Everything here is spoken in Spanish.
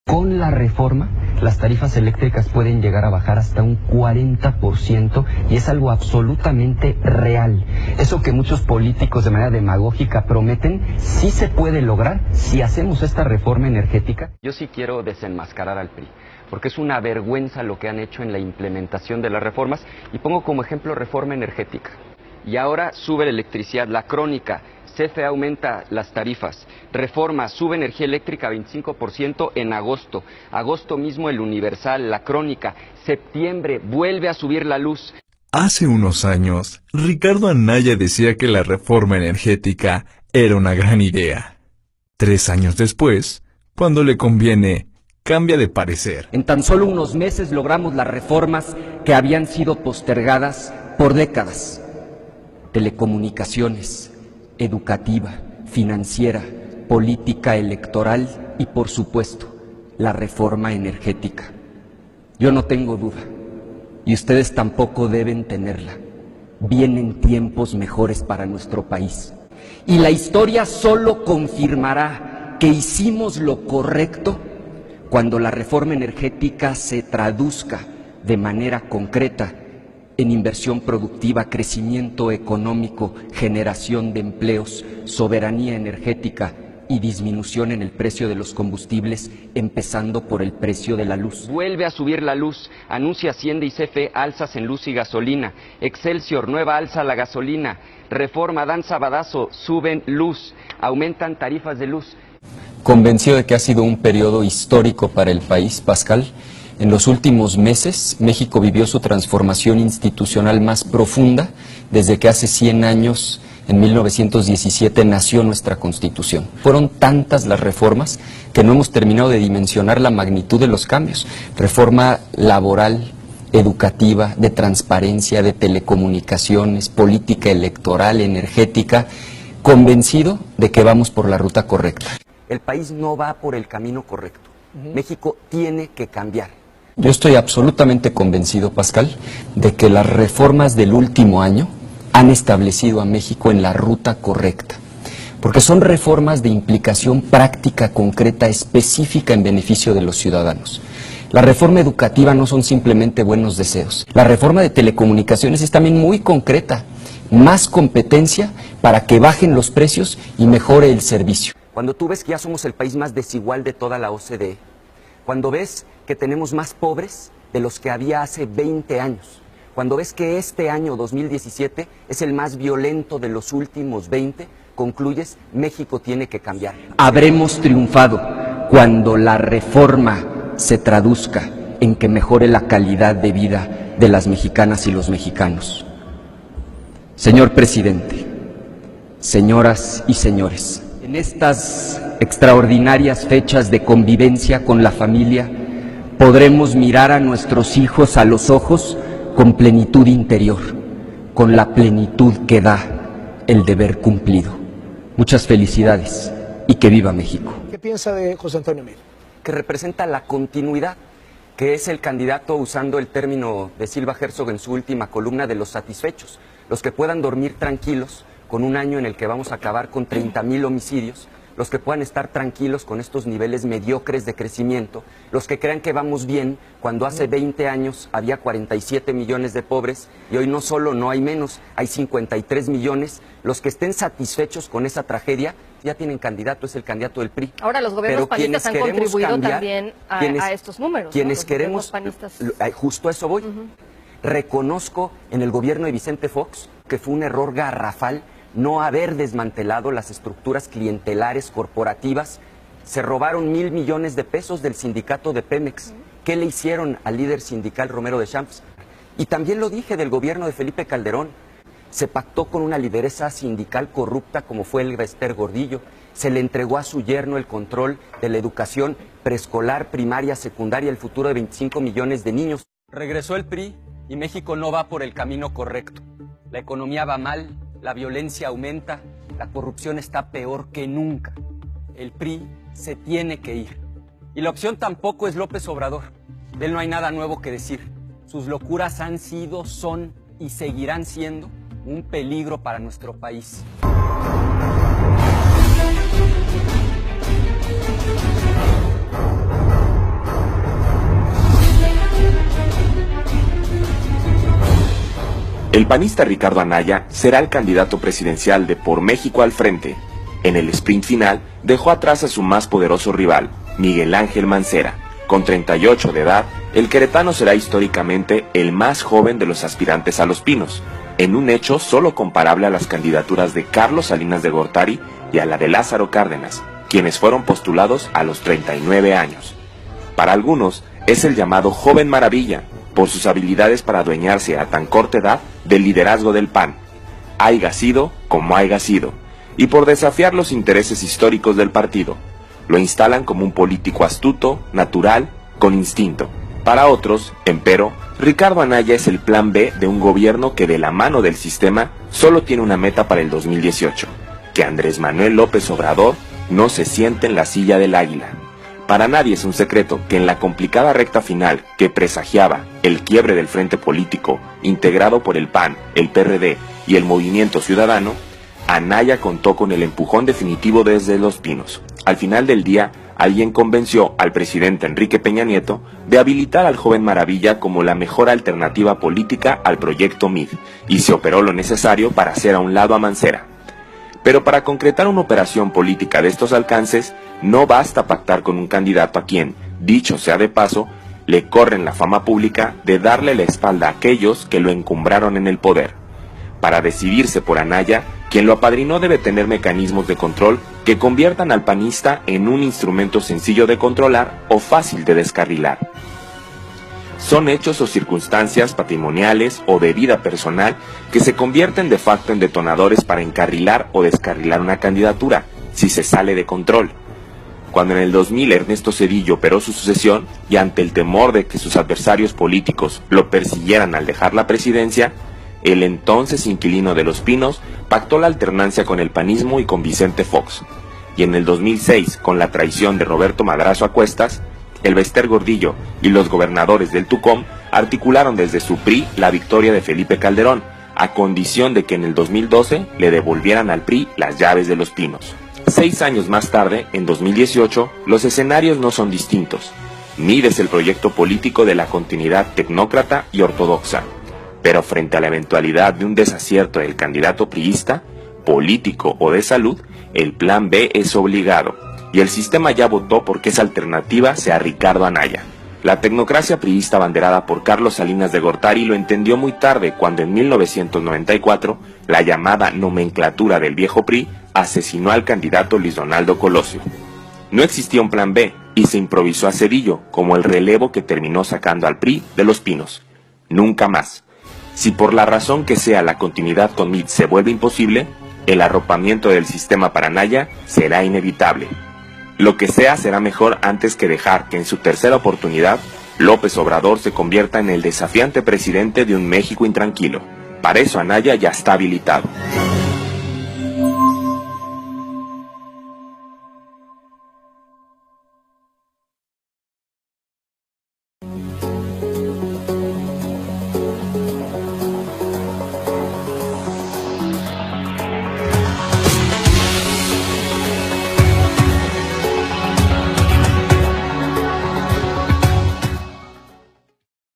Con la reforma, las tarifas eléctricas pueden llegar a bajar hasta un 40% y es algo absolutamente real. Eso que muchos políticos de manera demagógica prometen, sí se puede lograr si hacemos esta reforma energética. Yo sí quiero desenmascarar al PRI, porque es una vergüenza lo que han hecho en la implementación de las reformas, y pongo como ejemplo reforma energética. Y ahora sube la electricidad, la crónica, CFE aumenta las tarifas, reforma, sube energía eléctrica 25% en agosto, agosto mismo el Universal, la crónica, septiembre vuelve a subir la luz. Hace unos años, Ricardo Anaya decía que la reforma energética era una gran idea. 3 años después, cuando le conviene, cambia de parecer. En tan solo unos meses logramos las reformas que habían sido postergadas por décadas. Telecomunicaciones, educativa, financiera, política electoral y, por supuesto, la reforma energética. Yo no tengo duda, y ustedes tampoco deben tenerla. Vienen tiempos mejores para nuestro país. Y la historia solo confirmará que hicimos lo correcto cuando la reforma energética se traduzca de manera concreta en inversión productiva, crecimiento económico, generación de empleos, soberanía energética y disminución en el precio de los combustibles, empezando por el precio de la luz. Vuelve a subir la luz, anuncia Hacienda y CFE alzas en luz y gasolina, Excelsior, nueva alza a la gasolina, reforma dan sabadazo, suben luz, aumentan tarifas de luz. Convencido de que ha sido un periodo histórico para el país, Pascal, en los últimos meses, México vivió su transformación institucional más profunda desde que hace 100 años, en 1917, nació nuestra Constitución. Fueron tantas las reformas que no hemos terminado de dimensionar la magnitud de los cambios. Reforma laboral, educativa, de transparencia, de telecomunicaciones, política electoral, energética, convencido de que vamos por la ruta correcta. El país no va por el camino correcto. México tiene que cambiar. Yo estoy absolutamente convencido, Pascal, de que las reformas del último año han establecido a México en la ruta correcta, porque son reformas de implicación práctica, concreta, específica en beneficio de los ciudadanos. La reforma educativa no son simplemente buenos deseos. La reforma de telecomunicaciones es también muy concreta, más competencia para que bajen los precios y mejore el servicio. Cuando tú ves que ya somos el país más desigual de toda la OCDE, cuando ves que tenemos más pobres de los que había hace 20 años, cuando ves que este año 2017 es el más violento de los últimos 20, concluyes, México tiene que cambiar. Habremos triunfado cuando la reforma se traduzca en que mejore la calidad de vida de las mexicanas y los mexicanos. Señor presidente, señoras y señores, en estas extraordinarias fechas de convivencia con la familia, podremos mirar a nuestros hijos a los ojos con plenitud interior, con la plenitud que da el deber cumplido. Muchas felicidades y que viva México. ¿Qué piensa de José Antonio Meade? Que representa la continuidad, que es el candidato, usando el término de Silva Herzog en su última columna, de los satisfechos, los que puedan dormir tranquilos con un año en el que vamos a acabar con 30,000 homicidios, los que puedan estar tranquilos con estos niveles mediocres de crecimiento, los que crean que vamos bien cuando hace 20 años había 47 millones de pobres y hoy no solo no hay menos, hay 53 millones, los que estén satisfechos con esa tragedia ya tienen candidato, es el candidato del PRI. Ahora los gobiernos panistas han contribuido también a estos números. Quienes queremos, justo a eso voy, reconozco en el gobierno de Vicente Fox que fue un error garrafal no haber desmantelado las estructuras clientelares corporativas. Se robaron 1,000 millones de pesos del sindicato de Pemex. ¿Qué le hicieron al líder sindical Romero Deschamps? Y también lo dije del gobierno de Felipe Calderón. Se pactó con una lideresa sindical corrupta como fue Elba Ester Gordillo. Se le entregó a su yerno el control de la educación preescolar, primaria, secundaria, el futuro de 25 millones de niños. Regresó el PRI y México no va por el camino correcto. La economía va mal, la violencia aumenta, la corrupción está peor que nunca. El PRI se tiene que ir. Y la opción tampoco es López Obrador. De él no hay nada nuevo que decir. Sus locuras han sido, son y seguirán siendo un peligro para nuestro país. El panista Ricardo Anaya será el candidato presidencial de Por México al Frente. En el sprint final dejó atrás a su más poderoso rival, Miguel Ángel Mancera. Con 38 de edad, el queretano será históricamente el más joven de los aspirantes a Los Pinos, en un hecho solo comparable a las candidaturas de Carlos Salinas de Gortari y a la de Lázaro Cárdenas, quienes fueron postulados a los 39 años. Para algunos, es el llamado Joven Maravilla, por sus habilidades para adueñarse a tan corta edad del liderazgo del PAN, haiga sido como haiga sido, y por desafiar los intereses históricos del partido. Lo instalan como un político astuto, natural, con instinto. Para otros, empero, Ricardo Anaya es el plan B de un gobierno que de la mano del sistema solo tiene una meta para el 2018, que Andrés Manuel López Obrador no se siente en la silla del águila. Para nadie es un secreto que en la complicada recta final que presagiaba el quiebre del frente político integrado por el PAN, el PRD y el Movimiento Ciudadano, Anaya contó con el empujón definitivo desde Los Pinos. Al final del día, alguien convenció al presidente Enrique Peña Nieto de habilitar al Joven Maravilla como la mejor alternativa política al proyecto MID, y se operó lo necesario para hacer a un lado a Mancera. Pero para concretar una operación política de estos alcances, no basta pactar con un candidato a quien, dicho sea de paso, le corren la fama pública de darle la espalda a aquellos que lo encumbraron en el poder. Para decidirse por Anaya, quien lo apadrinó debe tener mecanismos de control que conviertan al panista en un instrumento sencillo de controlar o fácil de descarrilar. Son hechos o circunstancias patrimoniales o de vida personal que se convierten de facto en detonadores para encarrilar o descarrilar una candidatura, si se sale de control. Cuando en el 2000 Ernesto Zedillo operó su sucesión y ante el temor de que sus adversarios políticos lo persiguieran al dejar la presidencia, el entonces inquilino de Los Pinos pactó la alternancia con el panismo y con Vicente Fox. Y en el 2006, con la traición de Roberto Madrazo a cuestas, el Bester Gordillo y los gobernadores del Tucumán articularon desde su PRI la victoria de Felipe Calderón, a condición de que en el 2012 le devolvieran al PRI las llaves de Los Pinos. 6 años más tarde, en 2018, los escenarios no son distintos. MID es el proyecto político de la continuidad tecnócrata y ortodoxa. Pero frente a la eventualidad de un desacierto del candidato priista, político o de salud, el plan B es obligado, y el sistema ya votó porque esa alternativa sea Ricardo Anaya. La tecnocracia priista abanderada por Carlos Salinas de Gortari lo entendió muy tarde cuando en 1994 la llamada nomenclatura del viejo PRI asesinó al candidato Luis Donaldo Colosio. No existía un plan B y se improvisó a Zedillo como el relevo que terminó sacando al PRI de Los Pinos. Nunca más. Si por la razón que sea la continuidad con MID se vuelve imposible, el arropamiento del sistema para Anaya será inevitable. Lo que sea será mejor antes que dejar que en su tercera oportunidad López Obrador se convierta en el desafiante presidente de un México intranquilo. Para eso Anaya ya está habilitado.